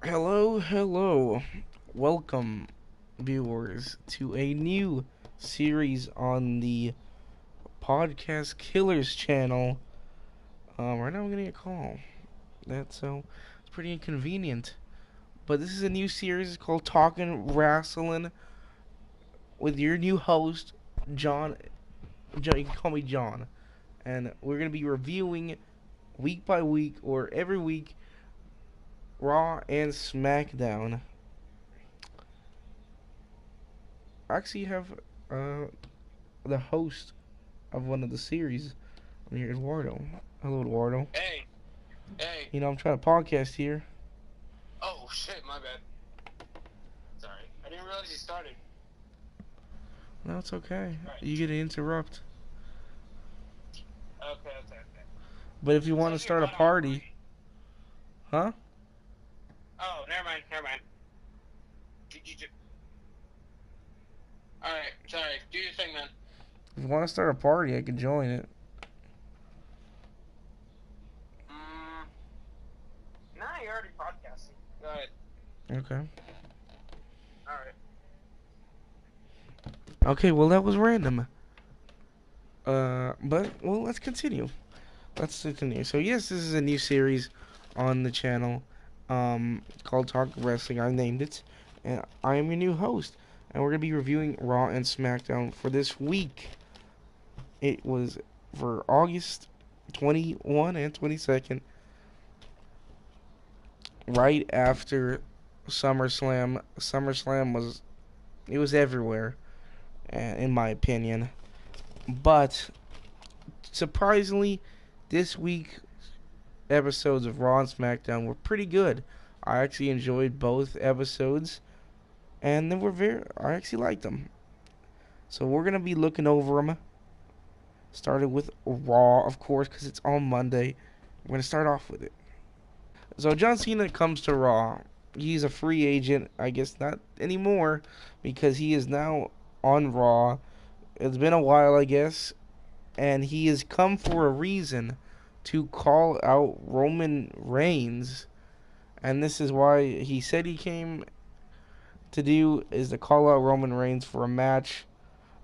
Hello. Welcome, viewers, to a new series on the Podcast Killers channel. Right now I'm getting a call. It's pretty inconvenient. But this is a new series called Talkin Wrastlin with your new host, John. You can call me John. And we're going to be reviewing week by week or every week Raw and SmackDown. I actually have the host of one of the series on here, Eduardo. Hello, Eduardo. Hey. I'm trying to podcast here. Oh, shit, my bad. Sorry. I didn't realize you started. No, it's okay. Right. You get to interrupt. Okay. But if you want to start a party... Huh? Oh, never mind. Alright, sorry. Do your thing, then. If you want to start a party, I can join it. Nah, you're already podcasting. Go ahead. Okay. Alright. Okay, well, that was random. Let's continue. So, yes, this is a new series on the channel called Talkin Wrastlin. I named it. And I am your new host. And we're going to be reviewing Raw and SmackDown for this week. It was for August 21 and 22nd. Right after SummerSlam. SummerSlam was everywhere, in my opinion. But surprisingly, this week episodes of Raw and SmackDown were pretty good. I actually enjoyed both episodes, and I actually liked them. So we're gonna be looking over them. Started with Raw, of course, because it's on Monday. We're gonna start off with it. So John Cena comes to Raw. He's a free agent, I guess not anymore, because he is now on Raw. It's been a while, I guess, and he has come for a reason, to call out Roman Reigns, and this is why he said he came to do is to call out Roman Reigns for a match.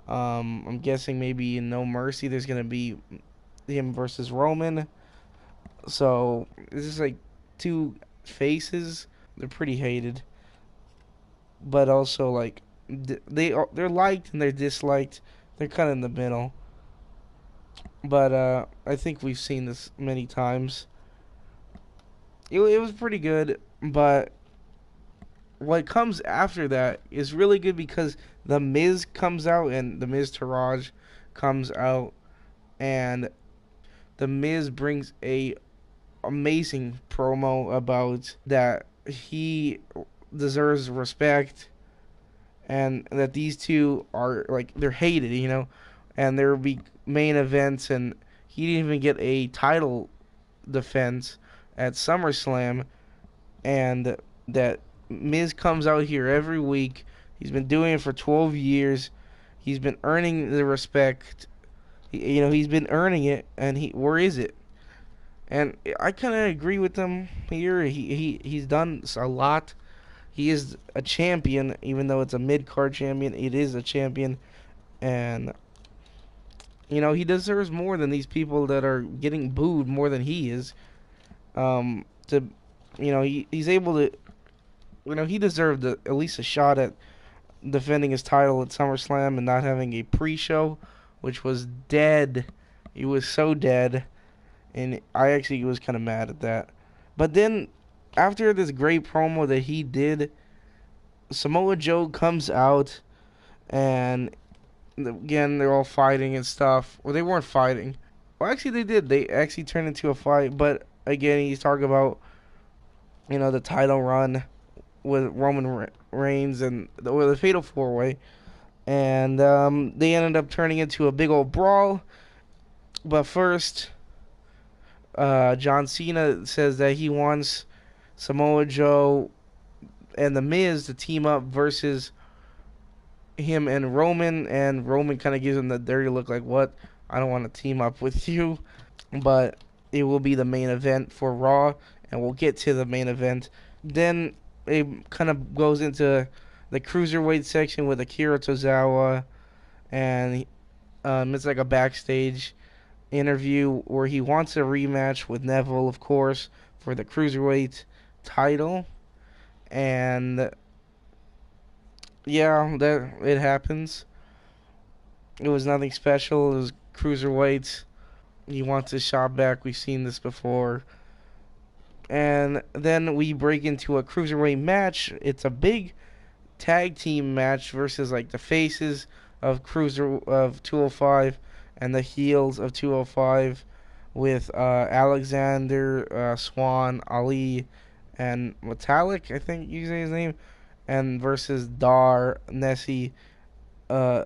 I'm guessing maybe in No Mercy there's gonna be him versus Roman. So this is like two faces. They're pretty hated, but also like they're liked and they're disliked. They're kind of in the middle. But I think we've seen this many times. It was pretty good, but what comes after that is really good because The Miz comes out and The Miz Taraj comes out, and The Miz brings a amazing promo about that he deserves respect and that these two are like they're hated, and there will be main events, and he didn't even get a title defense at SummerSlam, and that Miz comes out here every week. He's been doing it for 12 years. He's been earning the respect. He's been earning it, and where is it? And I kind of agree with him here. He's done a lot. He is a champion, even though it's a mid-card champion. It is a champion, and he deserves more than these people that are getting booed more than he is. He's able to. He deserved at least a shot at defending his title at SummerSlam and not having a pre-show, which was dead. It was so dead, and I actually was kind of mad at that. But then, after this great promo that he did, Samoa Joe comes out, and again, they're all fighting and stuff. Well, they weren't fighting. Well, actually, they did. They actually turned into a fight, but again, he's talking about, the title run with Roman Reigns and the Fatal 4-Way, and they ended up turning into a big old brawl. But first, John Cena says that he wants Samoa Joe and The Miz to team up versus him and Roman kind of gives him the dirty look like, what? I don't want to team up with you. But it will be the main event for Raw, and we'll get to the main event. Then it kind of goes into the cruiserweight section with Akira Tozawa, and it's like a backstage interview where he wants a rematch with Neville, of course, for the cruiserweight title, and yeah, that it happens. It was nothing special. It was cruiserweights. He wants his shot back. We've seen this before. And then we break into a cruiserweight match. It's a big tag team match versus like the faces of 205 and the heels of 205 with Alexander, Swan, Ali, and Metallic, I think you say his name, and versus Dar, Nessie. Uh,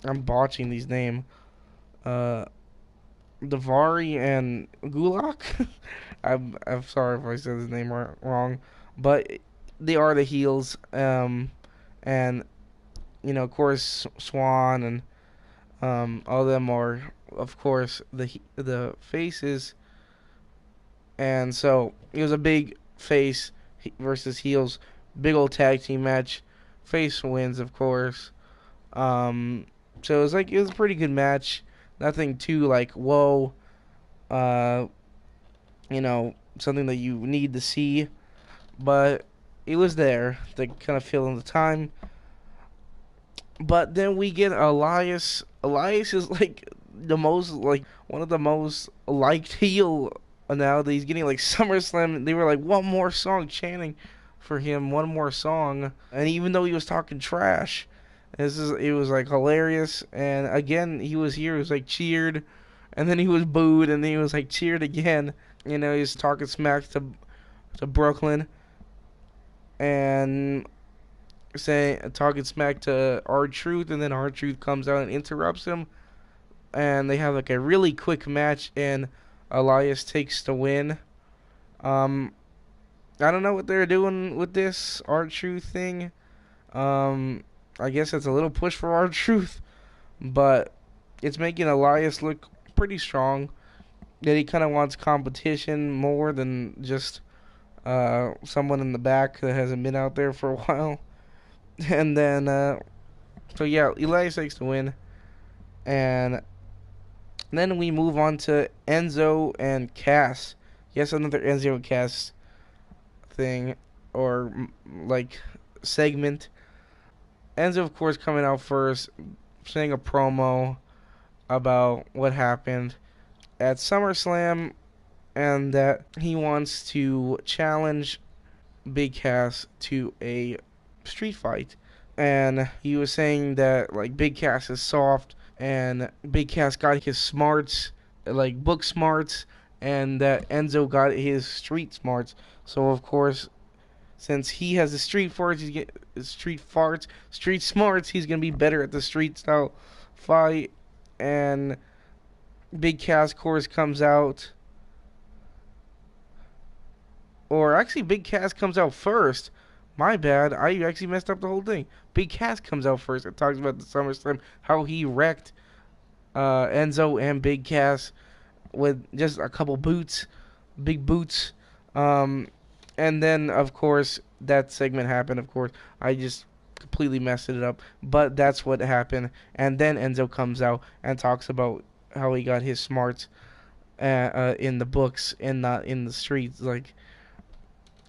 I'm botching these names. Uh, Davari and Gulak. I'm sorry if I said his name wrong, but they are the heels. And of course, Swan and all of them are, of course, the faces. And so it was a big face versus heels, big old tag team match. Face wins, of course. So it was a pretty good match. Nothing too like whoa, uh, something that you need to see, but it was there to kind of fill in the time. But then we get Elias. Elias is like one of the most liked heel now that he's getting like SummerSlam. They were like one more song chanting for him, one more song, and even though he was talking trash, it was like hilarious. And again, he was here. He was like cheered, and then he was booed, and then he was like cheered again. He was talking smack to Brooklyn, and talking smack to R-Truth, and then R-Truth comes out and interrupts him, and they have like a really quick match, and Elias takes the win. I don't know what they're doing with this R-Truth thing. I guess it's a little push for R-Truth, but it's making Elias look pretty strong. That he kind of wants competition more than just someone in the back that hasn't been out there for a while. And then, so yeah, Elias takes the win. And then we move on to Enzo and Cass. Yes, another Enzo and Cass thing, or like segment. Enzo, of course, coming out first, saying a promo about what happened at SummerSlam, and that he wants to challenge Big Cass to a street fight. And he was saying that like Big Cass is soft, and Big Cass got his smarts, like book smarts, and that Enzo got his street smarts. So of course, since he has the street smarts, he's gonna be better at the street style fight. And Big Cass, of course, comes out. Or actually, Big Cass comes out first. My bad. I actually messed up the whole thing. Big Cass comes out first. It talks about the SummerSlam, how he wrecked Enzo and Big Cass with just a couple boots, big boots. And then, of course, that segment happened. Of course, I just completely messed it up. But that's what happened. And then Enzo comes out and talks about how he got his smarts in the books and not in the streets, like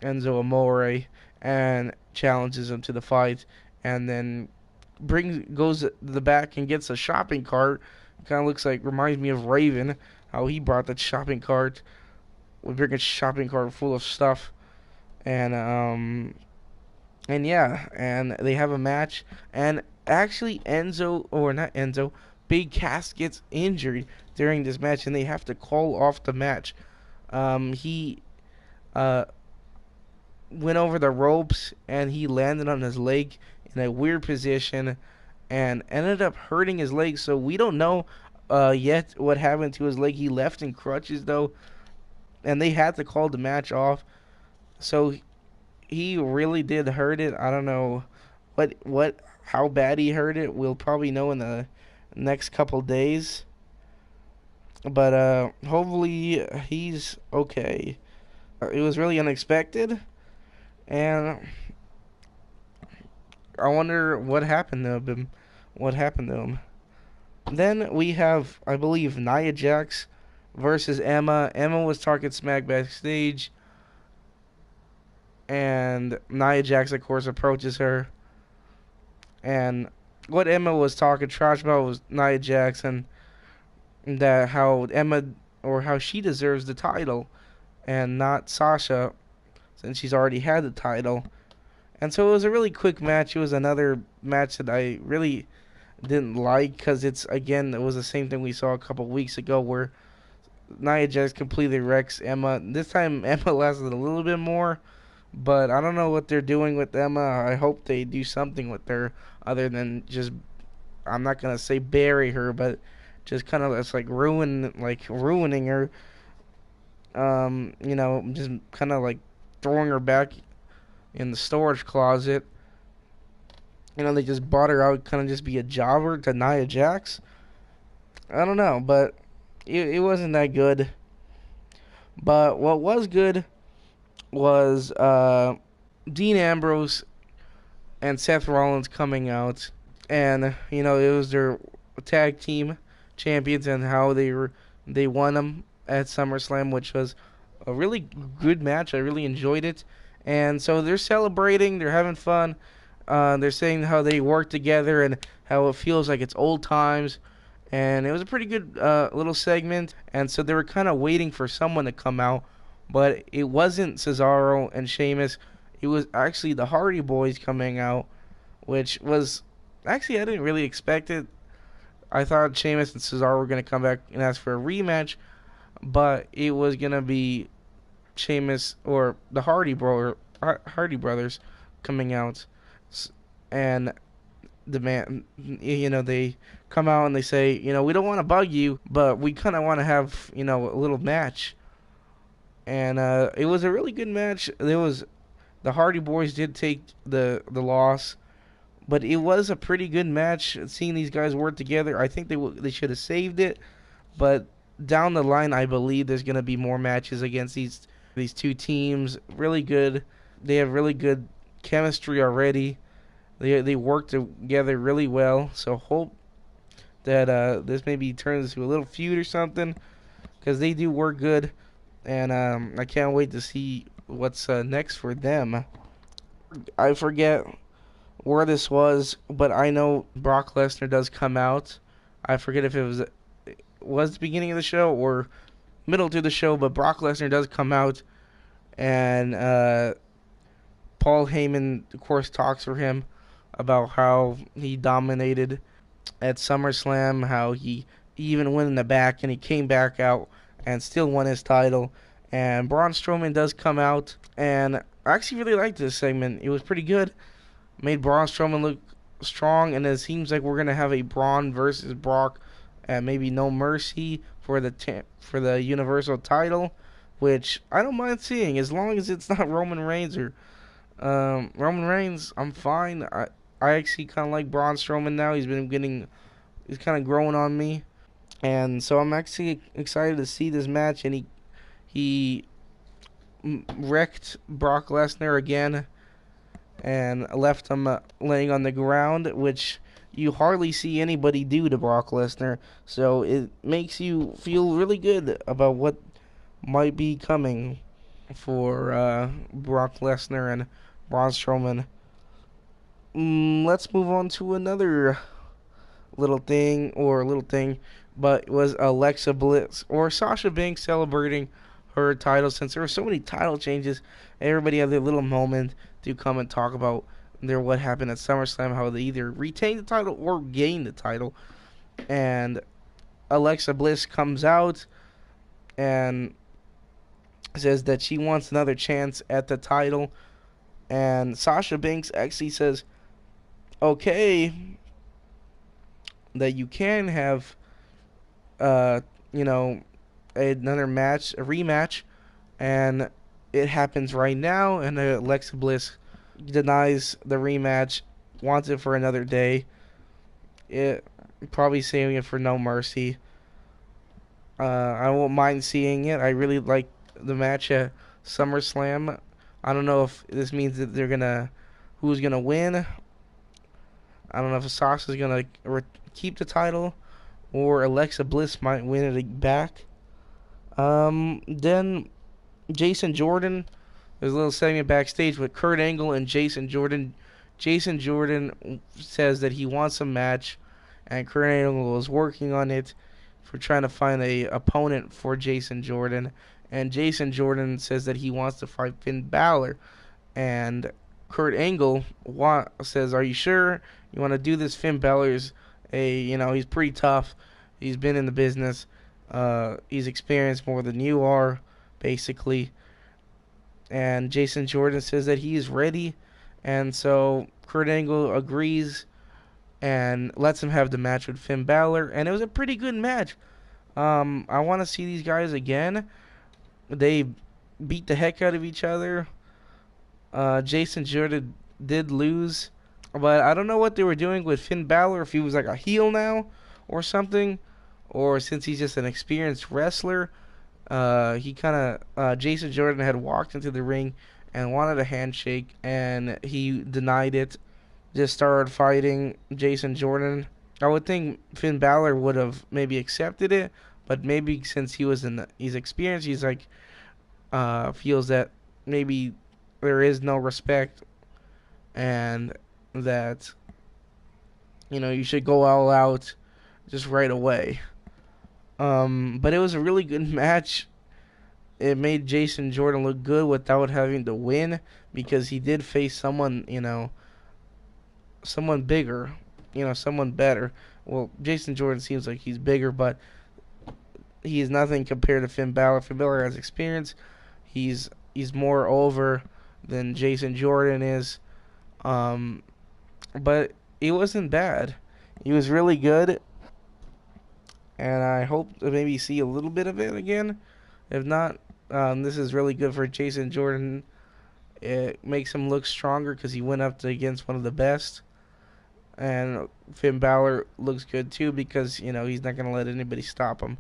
Enzo Amore, and challenges him to the fight, and then goes to the back and gets a shopping cart. Kind of reminds me of Raven, how he brought the shopping cart. We bring a shopping cart full of stuff, and yeah, and they have a match, and actually Big Cass gets injured during this match, and they have to call off the match. He went over the ropes, and he landed on his leg in a weird position and ended up hurting his leg. So we don't know yet what happened to his leg. He left in crutches, though, and they had to call the match off. So he really did hurt it. I don't know how bad he hurt it. We'll probably know in the next couple days. But hopefully he's okay. It was really unexpected, And I wonder what happened to him. What happened to him? Then we have, I believe, Nia Jax versus Emma. Emma was talking smack backstage, and Nia Jax, of course, approaches her. And what Emma was talking trash about was Nia Jax, and that how Emma, or how she deserves the title and not Sasha, since she's already had the title. And so it was a really quick match. It was another match that I really didn't like, because it was the same thing we saw a couple weeks ago where Nia Jax completely wrecks Emma. This time Emma lasted a little bit more, but I don't know what they're doing with Emma. I hope they do something with her other than just, I'm not gonna say bury her, but just kind of, it's like ruining her. Just kind of like throwing her back in the storage closet. They just bought her out, kind of just be a jobber to Nia Jax. I don't know, but it wasn't that good. But what was good was Dean Ambrose and Seth Rollins coming out, and it was their tag team champions, and how they won them at SummerSlam, which was a really good match. I really enjoyed it, and so they're celebrating, they're having fun. They're saying how they work together and how it feels like it's old times. And it was a pretty good little segment. And so they were kind of waiting for someone to come out. But it wasn't Cesaro and Sheamus. It was actually the Hardy Boys coming out. Which was, actually, I didn't really expect it. I thought Sheamus and Cesaro were going to come back and ask for a rematch. But it was going to be Sheamus or the Hardy Brothers coming out. And they come out and they say, we don't want to bug you, but we kind of want to have, a little match. And it was a really good match. The Hardy Boys did take the loss, but it was a pretty good match. Seeing these guys work together, I think they should have saved it. But down the line, I believe there's going to be more matches against these two teams. Really good. They have really good chemistry already. They work together really well, so hope that this maybe turns into a little feud or something, because they do work good, and I can't wait to see what's next for them. I forget where this was, but I know Brock Lesnar does come out. I forget if it was the beginning of the show or middle to the show, but Brock Lesnar does come out, and Paul Heyman, of course, talks for him about how he dominated at SummerSlam, how he even went in the back and he came back out and still won his title. And Braun Strowman does come out, and I actually really liked this segment. It was pretty good. Made Braun Strowman look strong, and it seems like we're gonna have a Braun versus Brock at maybe No Mercy for the Universal title, which I don't mind seeing as long as it's not Roman Reigns or Roman Reigns. I'm fine. I actually kind of like Braun Strowman now. He's kind of growing on me, and so I'm actually excited to see this match. And he wrecked Brock Lesnar again, and left him laying on the ground, which you hardly see anybody do to Brock Lesnar. So it makes you feel really good about what might be coming for Brock Lesnar and Braun Strowman. Let's move on to another little thing, but it was Alexa Bliss or Sasha Banks celebrating her title, since there were so many title changes. Everybody had their little moment to come and talk about what happened at SummerSlam, how they either retained the title or gained the title. And Alexa Bliss comes out and says that she wants another chance at the title. And Sasha Banks actually says, okay, that you can have, another match, a rematch, and it happens right now. And Alexa Bliss denies the rematch, wants it for another day. It probably saving it for No Mercy. I won't mind seeing it. I really like the match at SummerSlam I don't know if this means that who's gonna win. I don't know if Sasha's gonna keep the title or Alexa Bliss might win it back. Then Jason Jordan. There's a little segment backstage with Kurt Angle and Jason Jordan. Jason Jordan says that he wants a match, and Kurt Angle is working on it for trying to find a opponent for Jason Jordan. And Jason Jordan says that he wants to fight Finn Balor. And Kurt Angle says, "Are you sure you want to do this?" Finn Balor's he's pretty tough. He's been in the business. He's experienced more than you are, basically. And Jason Jordan says that he is ready. And so Kurt Angle agrees and lets him have the match with Finn Balor. And it was a pretty good match. I want to see these guys again. They beat the heck out of each other. Jason Jordan did lose. But I don't know what they were doing with Finn Balor, if he was like a heel now or something. Or since he's just an experienced wrestler. Jason Jordan had walked into the ring and wanted a handshake, and he denied it. Just started fighting Jason Jordan. I would think Finn Balor would have maybe accepted it, but maybe since he's experienced, he's like feels that maybe there is no respect, and that you should go all out just right away. But it was a really good match. It made Jason Jordan look good without having to win, because he did face someone bigger, someone better. Well, Jason Jordan seems like he's bigger, but he is nothing compared to Finn Balor. Finn Balor has experience. He's more over than Jason Jordan is. But it wasn't bad. He was really good. And I hope to maybe see a little bit of it again. If not, this is really good for Jason Jordan. It makes him look stronger because he went up against one of the best. And Finn Balor looks good too because, he's not going to let anybody stop him.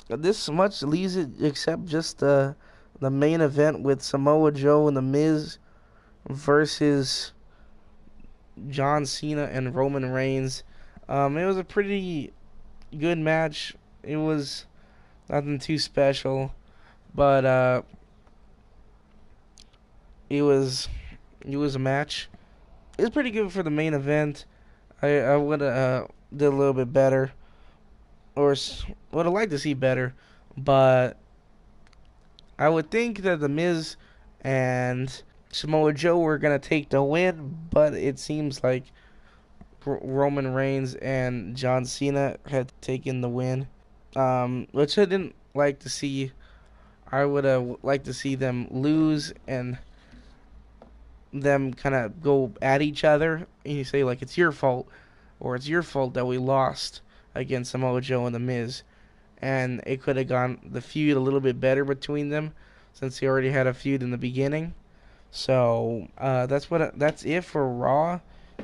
This much leaves it except just the main event with Samoa Joe and The Miz versus John Cena and Roman Reigns. It was a pretty good match. It was nothing too special, but it was a match. It was pretty good for the main event. I would have did a little bit better, or would have liked to see better, but I would think that The Miz and Samoa Joe were gonna take the win, but it seems like Roman Reigns and John Cena had taken the win, which I didn't like to see. I would have liked to see them lose and them kind of go at each other. And you say, like, it's your fault, or it's your fault that we lost against Samoa Joe and The Miz. And it could have gone the feud a little bit better between them, since they already had a feud in the beginning. So that's it for Raw.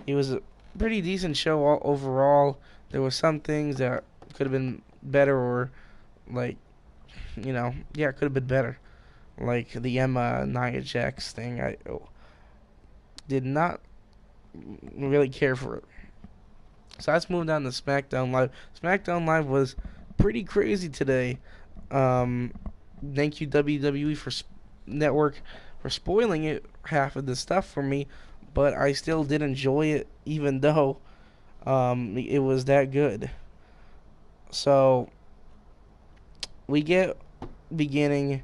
It was a pretty decent show overall. There was some things that could have been better, or it could have been better. Like the Emma Nia Jax thing, I did not really care for it. So let's move down to SmackDown Live. SmackDown Live was pretty crazy today. Thank you WWE for Network for spoiling it, half of the stuff for me, but I still did enjoy it, even though it was that good. So we get beginning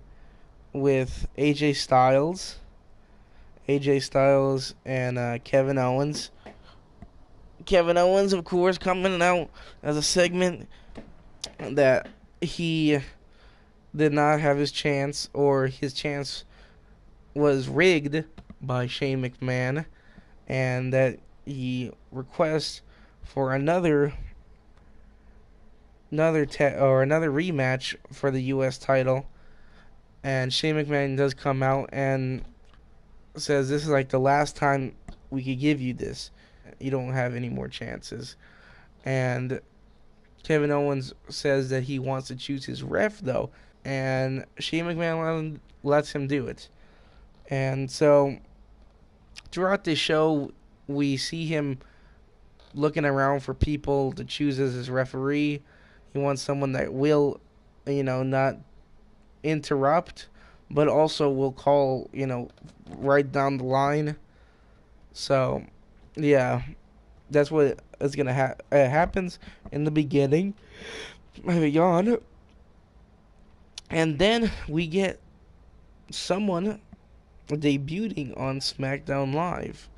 with AJ Styles and Kevin Owens. Kevin Owens, of course, coming out as a segment that he did not have his chance, or his chance was rigged by Shane McMahon, and that he requests for another rematch for the U.S. title. And Shane McMahon does come out and says, this is like the last time we could give you this. You don't have any more chances. And Kevin Owens says that he wants to choose his ref, though. And Shane McMahon lets him do it. And so throughout this show, we see him looking around for people to choose as his referee. He wants someone that will, not interrupt, but also will call, right down the line. So, yeah, that's what is gonna happens in the beginning. I have a yawn, and then we get someone debuting on SmackDown Live.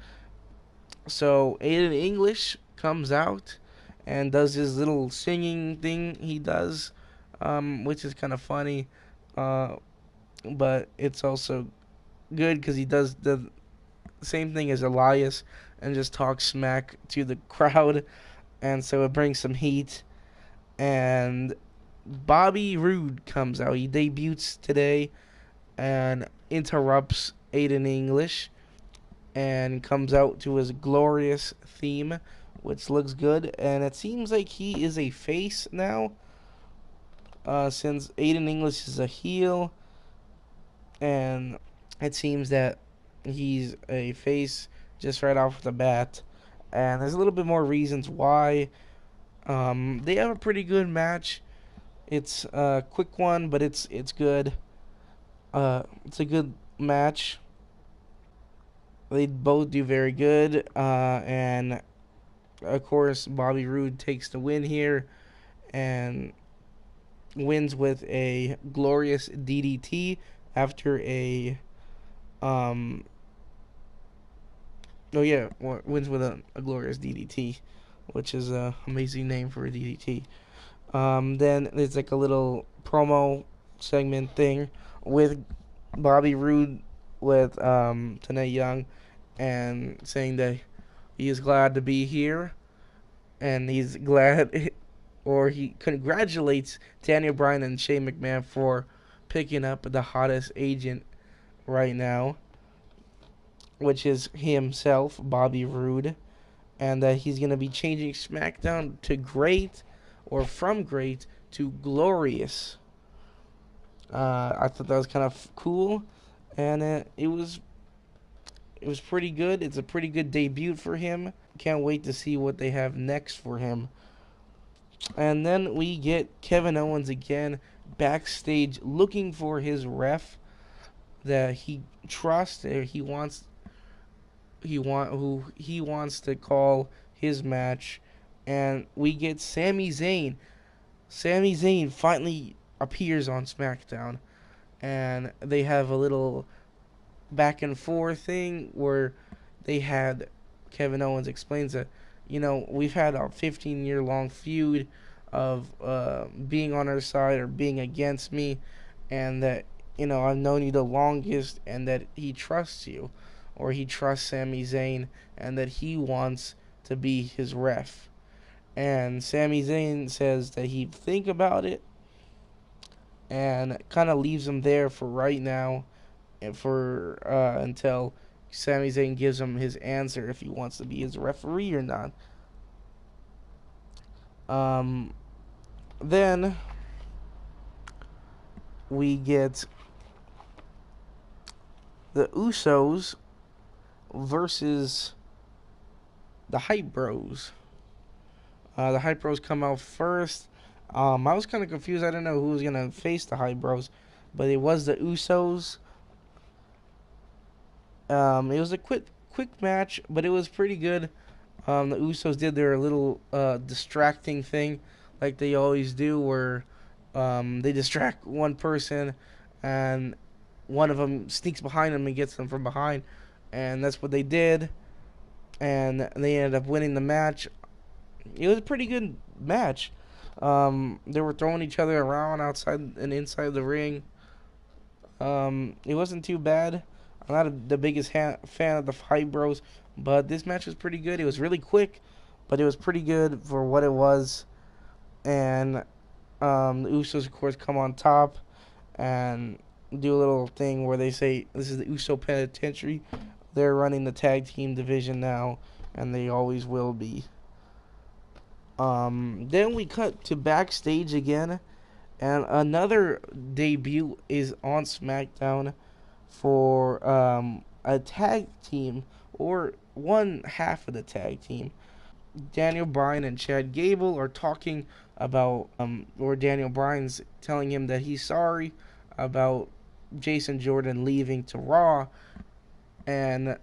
So Aiden English comes out and does his little singing thing he does, which is kind of funny, uh, but it's also good because he does the same thing as Elias and just talks smack to the crowd, and so it brings some heat. And Bobby Roode comes out. He debuts today and interrupts Aiden English and comes out to his glorious theme, which looks good. And it seems like he is a face now, since Aiden English is a heel, and it seems that he's a face just right off the bat. And there's a little bit more reasons why. They have a pretty good match. It's a quick one, but it's good. It's a good match. They both do very good, and of course Bobby Roode takes the win here and wins with a glorious DDT after a wins with a glorious DDT, which is an amazing name for a DDT. Then there's like a little promo segment thing with Bobby Roode with Tanae Young, and saying that he is glad to be here, and he's glad, or he congratulates Daniel Bryan and Shane McMahon for picking up the hottest agent right now, which is himself, Bobby Roode, and that he's going to be changing SmackDown to great, or from great to glorious. I thought that was kind of cool, and it was pretty good. It's a pretty good debut for him. Can't wait to see what they have next for him. And then we get Kevin Owens again backstage looking for his ref that he trusts, or who he wants to call his match, and we get Sami Zayn. Sami Zayn finally appears on SmackDown, and they have a little back and forth thing where they had Kevin Owens explains that, we've had a 15-year long feud of being on our side or being against me, and that, I've known you the longest, and that he trusts you, or he trusts Sami Zayn, and that he wants to be his ref. And Sami Zayn says that he'd think about it, and kind of leaves him there for right now, and for until Sami Zayn gives him his answer if he wants to be his referee or not. Then we get the Usos versus the Hype Bros. The Hype Bros come out first. I was kind of confused. I didn't know who was going to face the Hype Bros, but it was the Usos. It was a quick match, but it was pretty good. The Usos did their little distracting thing, like they always do, where they distract one person, and one of them sneaks behind them and gets them from behind, and that's what they did, and they ended up winning the match. It was a pretty good match. They were throwing each other around outside and inside the ring. It wasn't too bad. I'm not the biggest fan of the Hype Bros, but this match was pretty good. It was really quick, but it was pretty good for what it was. And the Usos, of course, come on top and do a little thing where they say this is the Uso Penitentiary. They're running the tag team division now, and they always will be. Then we cut to backstage again, and another debut is on SmackDown for a tag team, or one half of the tag team. Daniel Bryan and Chad Gable are talking about, or Daniel Bryan's telling him that he's sorry about Jason Jordan leaving to Raw, and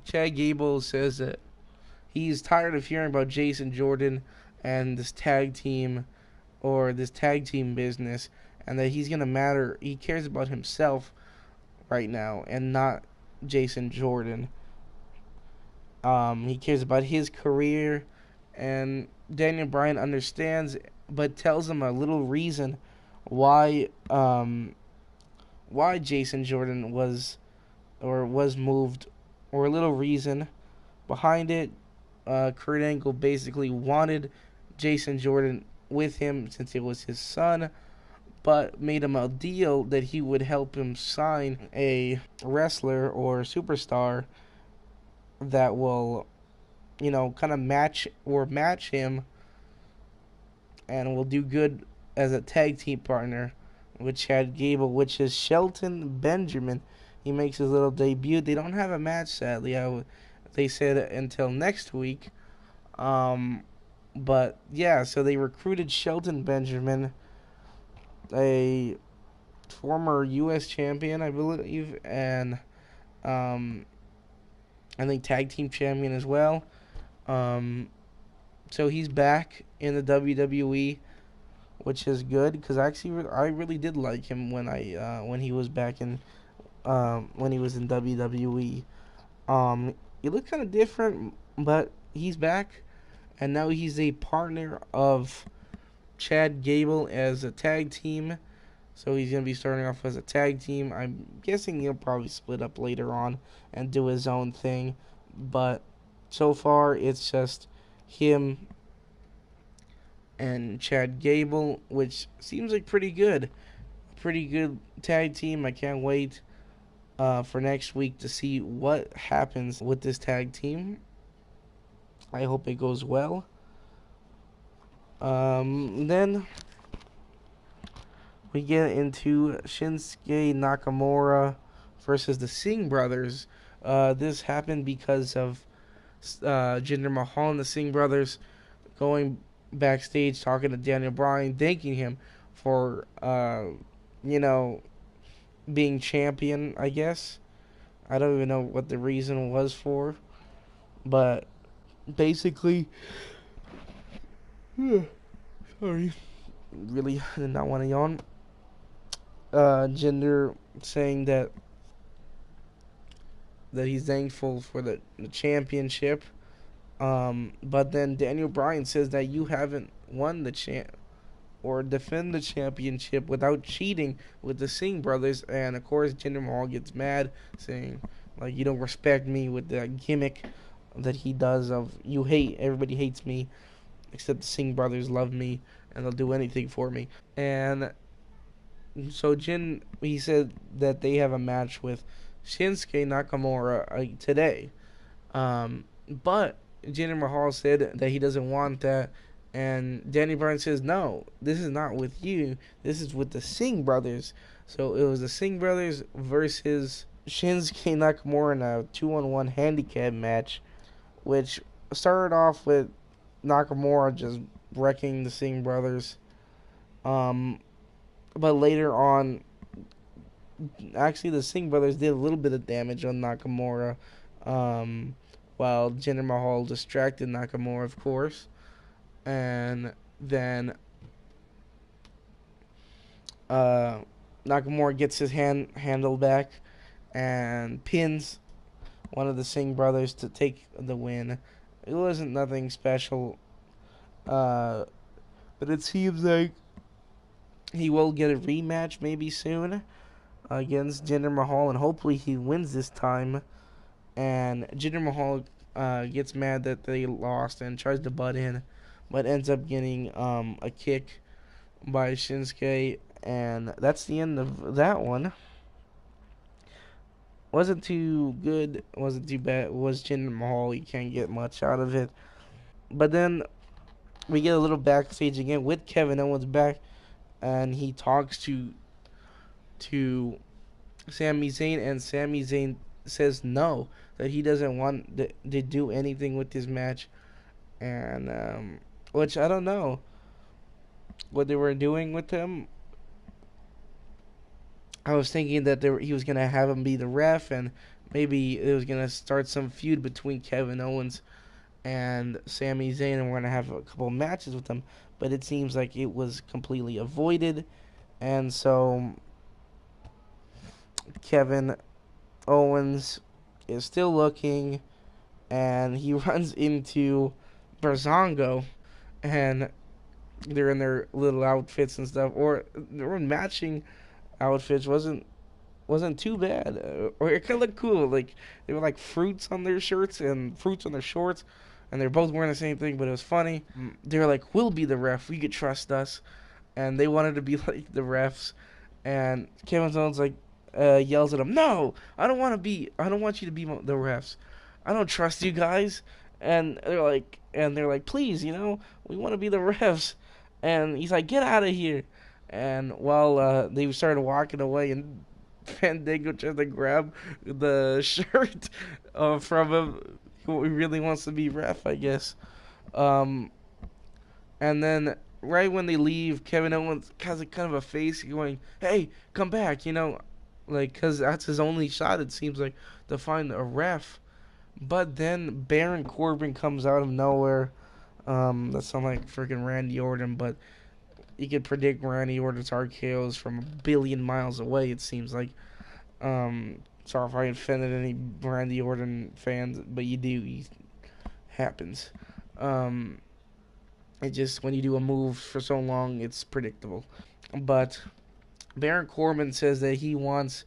Chad Gable says that he's tired of hearing about Jason Jordan and this tag team, or this tag team business, and that he's gonna matter. He cares about himself right now and not Jason Jordan. He cares about his career, and Daniel Bryan understands, but tells him a little reason why why Jason Jordan was moved, or a little reason behind it. Kurt Angle basically wanted Jason Jordan with him since it was his son, but made him a deal that he would help him sign a wrestler or superstar that will, kind of match him, and will do good as a tag team partner with Chad Gable, which is Shelton Benjamin. He makes his little debut. They don't have a match, sadly. They said until next week. Um, but yeah, so they recruited Shelton Benjamin, a former U.S. champion, I believe, and um, I think tag team champion as well. Um, so he's back in the WWE, which is good, because actually I really did like him when he was back in when he was in WWE. He looked kind of different, but he's back, and now he's a partner of Chad Gable as a tag team. So he's gonna be starting off as a tag team. I'm guessing he'll probably split up later on and do his own thing, but so far it's just him and Chad Gable, which seems like pretty good tag team. I can't wait for next week to see what happens with this tag team. I hope it goes well. Then we get into Shinsuke Nakamura versus the Singh brothers. This happened because of Jinder Mahal and the Singh brothers going backstage talking to Daniel Bryan, thanking him for, you know, being champion, I guess. I don't even know what the reason was for, but basically, sorry, really did not want to yawn. Jinder saying that he's thankful for the championship. But then Daniel Bryan says that you haven't won the or defend the championship without cheating with the Singh brothers, and of course Jinder Mahal gets mad, saying like, you don't respect me, with that gimmick that he does of, everybody hates me except the Singh brothers love me and they'll do anything for me. And so he said that they have a match with Shinsuke Nakamura today. But Jinder Mahal said that he doesn't want that, and Danny Bryan says, no, this is not with you. This is with the Singh brothers. So it was the Singh brothers versus Shinsuke Nakamura in a 2-on-1 handicap match, which started off with Nakamura just wrecking the Singh brothers. But later on, actually the Singh brothers did a little bit of damage on Nakamura, while Jinder Mahal distracted Nakamura, of course. And then Nakamura gets his handle back and pins one of the Singh brothers to take the win. It wasn't nothing special, but it seems like he will get a rematch maybe soon against Jinder Mahal, and hopefully he wins this time. And Jinder Mahal gets mad that they lost and tries to butt in, but ends up getting a kick by Shinsuke, and that's the end of that one. Wasn't too good, wasn't too bad. It was Jinder Mahal, you can't get much out of it. But then we get a little backstage again with Kevin Owens back, and he talks to Sami Zayn, and Sami Zayn says no, that he doesn't want to do anything with this match, and which I don't know what they were doing with him. I was thinking that he was gonna have him be the ref, and maybe it was gonna start some feud between Kevin Owens and Sami Zayn, and we're gonna have a couple matches with them. But it seems like it was completely avoided, and so Kevin Owens is still looking, and he runs into Barzongo, and they're in their little outfits and stuff, or their matching outfits wasn't too bad, or it kind of looked cool. Like they were like fruits on their shirts and fruits on their shorts, and they're both wearing the same thing. But it was funny. They were like, "We'll be the ref. We could trust us," and they wanted to be like the refs. And Kevin Owens like yells at them, "No, I don't want to be. I don't want you to be the refs. I don't trust you guys." And they're like, "Please, we want to be the refs." And he's like, "Get out of here." And while they started walking away, and Fandango tried to grab the shirt from him, he really wants to be ref, I guess. Um, and then right when they leave, Kevin Owens has a kind of a face going, "Hey, come back," like, because that's his only shot, it seems like, to find a ref. But then Baron Corbin comes out of nowhere. That sounds like freaking Randy Orton, but you could predict Randy Orton's RKO's from a billion miles away, it seems like. Sorry if I offended any Randy Orton fans, but you do. It happens. It just, when you do a move for so long, it's predictable. But Baron Corbin says that he wants,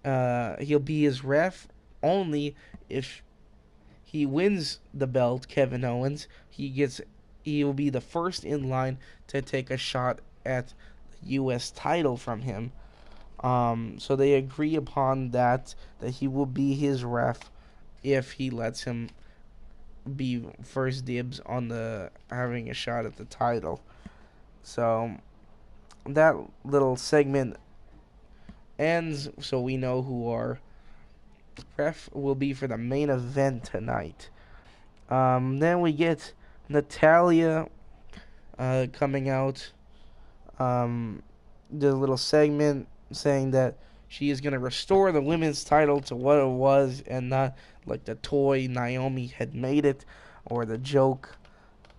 he'll be his ref only if he wins the belt, Kevin Owens. He will be the first in line to take a shot at the U.S. title from him. So they agree upon that he will be his ref if he lets him be first dibs on the having a shot at the title. So that little segment ends, so we know who our ref will be for the main event tonight. Then we get Natalya coming out. Did a little segment saying that she is going to restore the women's title to what it was, and not like the toy Naomi had made it, or the joke.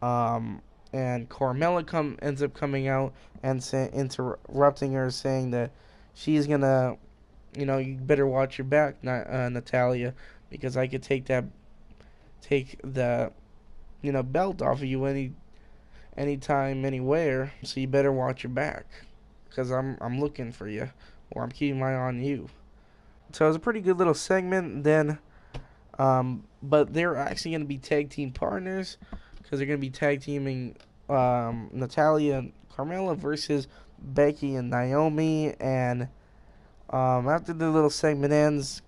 And Carmella ends up coming out and interrupting her, saying that she's going to, you better watch your back, Natalya, because I could take the belt off of you anytime, anywhere. So you better watch your back, because I'm looking for you, or I'm keeping my eye on you. So it was a pretty good little segment. Then, but they're actually going to be tag team partners, because they're going to be tag teaming Natalya and Carmella versus Becky and Naomi. And after the little segment ends,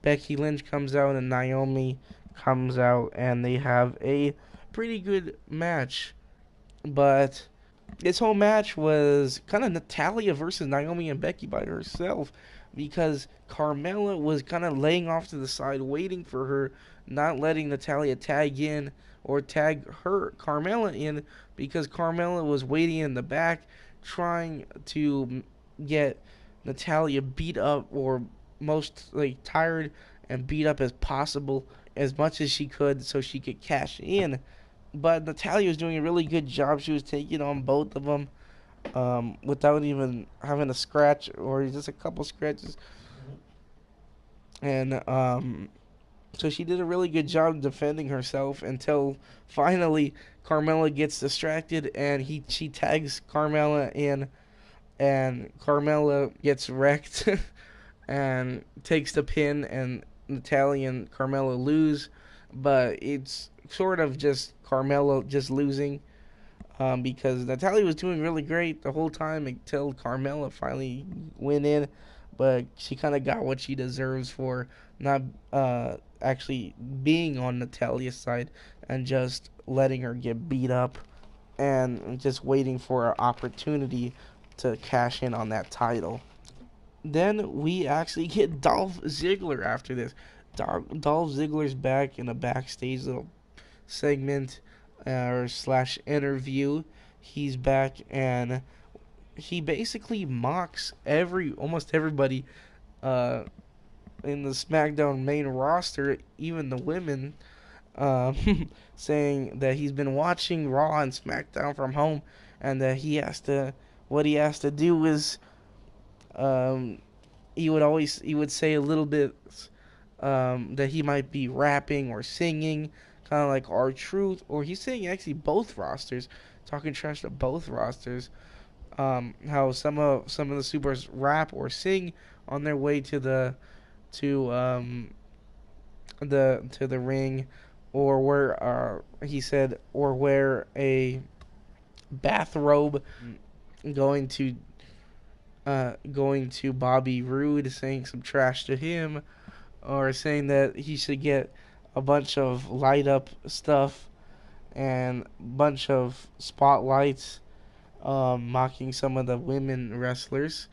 Becky Lynch comes out and Naomi comes out, and they have a pretty good match. But this whole match was kind of Natalya versus Naomi and Becky by herself, because Carmella was kind of laying off to the side, waiting for her, not letting Natalya tag in or tag Carmella in, because Carmella was waiting in the back, trying to get Natalya beat up, or most tired and beat up as possible, as much as she could, so she could cash in. But Natalya was doing a really good job. She was taking on both of them without even having a scratch, or just a couple scratches. And so she did a really good job defending herself, until finally Carmella gets distracted, and she tags Carmella in, and Carmella gets wrecked and takes the pin, and Natalya and Carmella lose. But it's sort of just Carmella just losing, because Natalya was doing really great the whole time until Carmella finally went in. But she kind of got what she deserves for not actually being on Natalya's side, and just letting her get beat up, and just waiting for an opportunity to cash in on that title. then we actually get Dolph Ziggler after this. Dolph Ziggler's back in a backstage little segment or slash interview. He's back and he basically mocks almost everybody uh, in the SmackDown main roster, even the women, saying that he's been watching Raw and SmackDown from home, and that what he has to do is, um, he would say a little bit, that he might be rapping or singing, kind of like R-Truth, or he's saying actually both rosters, talking trash to both rosters. How some of the supers rap or sing on their way to the ring, or he said, or wear a bathrobe, going to going to Bobby Roode, saying some trash to him, or saying that he should get a bunch of light up stuff and bunch of spotlights, mocking some of the women wrestlers.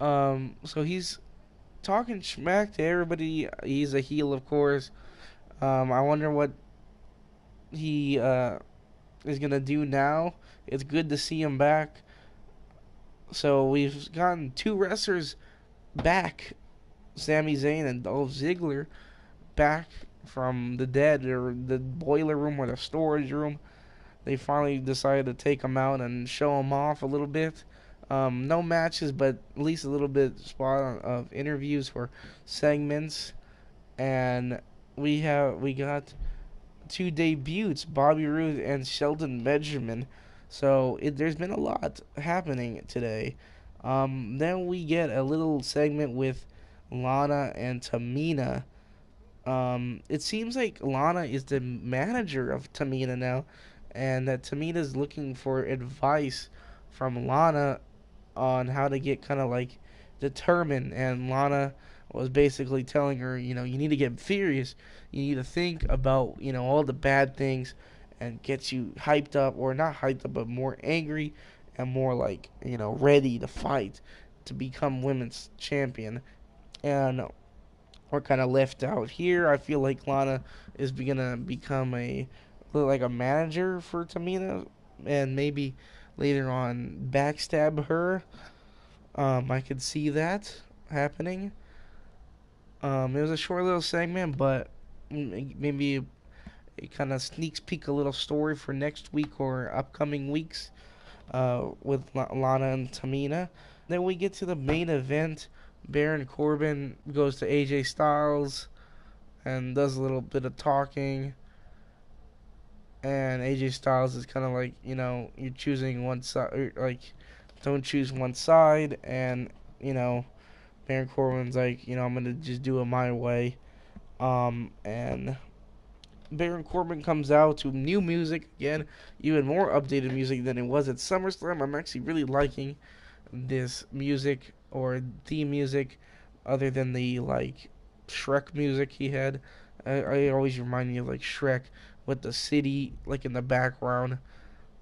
So he's talking smack to everybody. He's a heel, of course. I wonder what he is gonna do now. It's good to see him back. So we've gotten two wrestlers back, Sami Zayn and Dolph Ziggler, back from the dead, or the boiler room, or the storage room. They finally decided to take them out and show them off a little bit. No matches, but at least a little bit spot of interviews for segments. And we got two debuts, Bobby Roode and Shelton Benjamin. So there's been a lot happening today. Then we get a little segment with Lana and Tamina. It seems like Lana is the manager of Tamina now, and that Tamina is looking for advice from Lana on how to get kind of like determined. And Lana was basically telling her, you need to get furious. You need to think about, all the bad things, and get you hyped up, or not hyped up, but more angry and more like, ready to fight to become women's champion. And we're kind of left out here. I feel like Lana is gonna become like a manager for Tamina, and maybe later on backstab her. I could see that happening. It was a short little segment, but maybe it kind of sneaks peek a little story for next week or upcoming weeks, with Lana and Tamina. Then we get to the main event. Baron Corbin goes to AJ Styles and does a little bit of talking. And AJ Styles is kind of like, you're choosing one side, like, don't choose one side. And, Baron Corbin's like, I'm going to just do it my way. And Baron Corbin comes out to new music again, even more updated music than it was at SummerSlam. I'm actually really liking this music, or theme music, other than the like Shrek music he had. I always remind me of like Shrek with the city like in the background.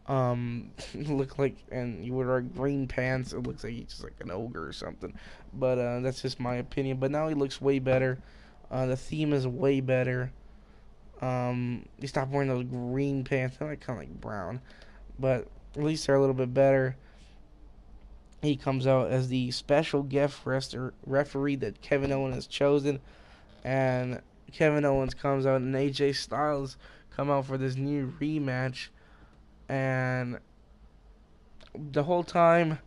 Look like, and you wear green pants. It looks like he's just like an ogre or something. But that's just my opinion. But now he looks way better. The theme is way better. He stopped wearing those green pants. They're like kind of like brown, but at least they're a little bit better. He comes out as the special guest referee that Kevin Owens has chosen, and Kevin Owens comes out, and AJ Styles come out for this new rematch. And the whole time,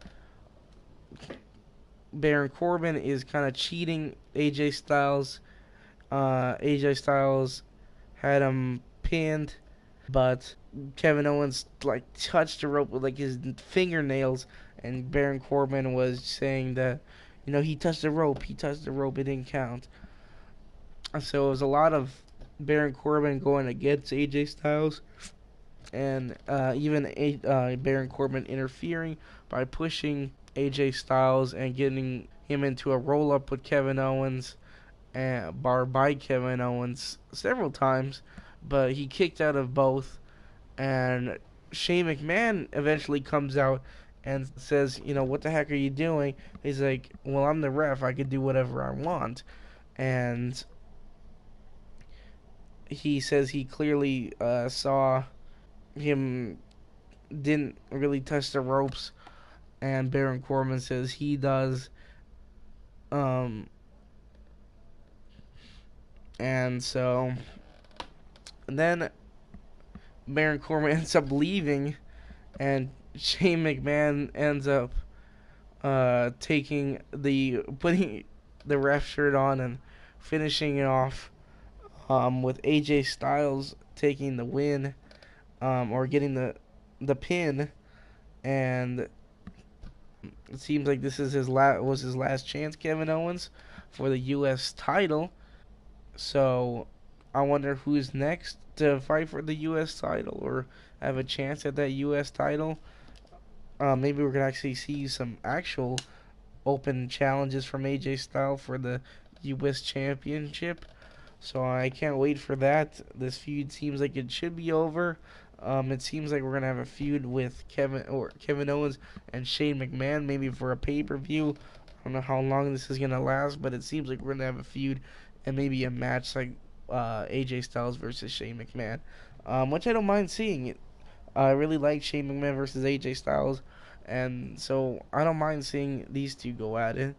Baron Corbin is kind of cheating AJ Styles. AJ Styles had him pinned, but Kevin Owens like touched the rope with like his fingernails, and Baron Corbin was saying that, he touched the rope, it didn't count. So it was a lot of Baron Corbin going against AJ Styles, and even Baron Corbin interfering by pushing AJ Styles and getting him into a roll up with Kevin Owens, and bar by Kevin Owens several times, but he kicked out of both. And Shane McMahon eventually comes out and says, what the heck are you doing? He's like, well, I'm the ref. I could do whatever I want. And he says he clearly saw him didn't really touch the ropes, and Baron Corbin says he does. Um, and so and then Baron Corbin ends up leaving, and Shane McMahon ends up putting the ref shirt on and finishing it off with AJ Styles taking the win, or getting the pin, and it seems like this is his last chance, Kevin Owens, for the U.S. title. So I wonder who's next to fight for the U.S. title or have a chance at that U.S. title. Maybe we're gonna actually see some actual open challenges from AJ Styles for the U.S. Championship. So I can't wait for that. This feud seems like it should be over. It seems like we're gonna have a feud with Kevin Owens and Shane McMahon, maybe for a pay-per-view. I don't know how long this is gonna last, but it seems like we're gonna have a feud and maybe a match like AJ Styles versus Shane McMahon, which I don't mind seeing. I really like Shane McMahon versus AJ Styles, and so I don't mind seeing these two go at it.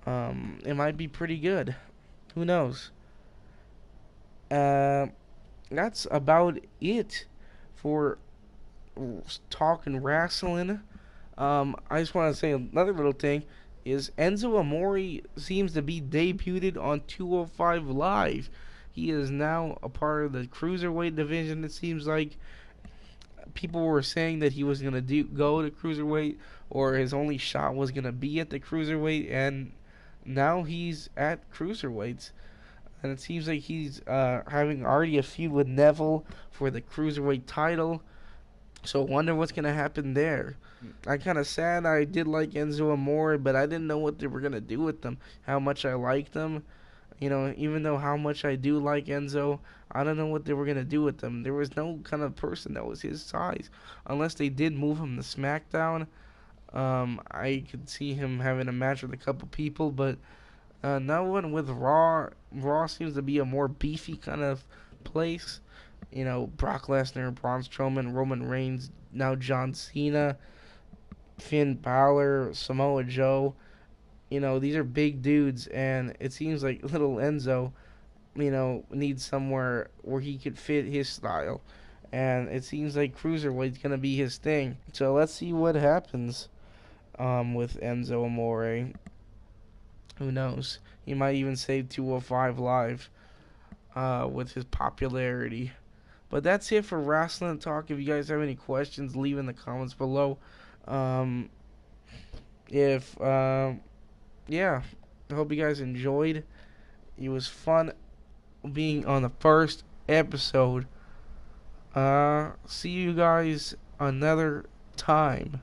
It might be pretty good. Who knows? That's about it for Talkin Wrastlin. I just want to say another little thing is Enzo Amore seems to be debuted on 205 Live. He is now a part of the Cruiserweight division, it seems like. People were saying that he was going to go to Cruiserweight, or his only shot was going to be at the Cruiserweight, and now he's at Cruiserweights. And it seems like he's having already a feud with Neville for the Cruiserweight title. So wonder what's going to happen there. I'm kind of sad. I did like Enzo Amore, but I didn't know what they were going to do with them, how much I liked them. Even though how much I do like Enzo, I don't know what they were going to do with them. There was no kind of person that was his size. Unless they did move him to SmackDown, I could see him having a match with a couple people, but no one with Raw. Raw seems to be a more beefy kind of place. Brock Lesnar, Braun Strowman, Roman Reigns, now John Cena, Finn Balor, Samoa Joe. These are big dudes, and it seems like little Enzo, needs somewhere where he could fit his style. And it seems like Cruiserweight's going to be his thing. So let's see what happens with Enzo Amore. Who knows? He might even save 205 Live with his popularity. But that's it for Wrasslin Talk. If you guys have any questions, leave in the comments below. Yeah, I hope you guys enjoyed. It was fun being on the first episode. See you guys another time.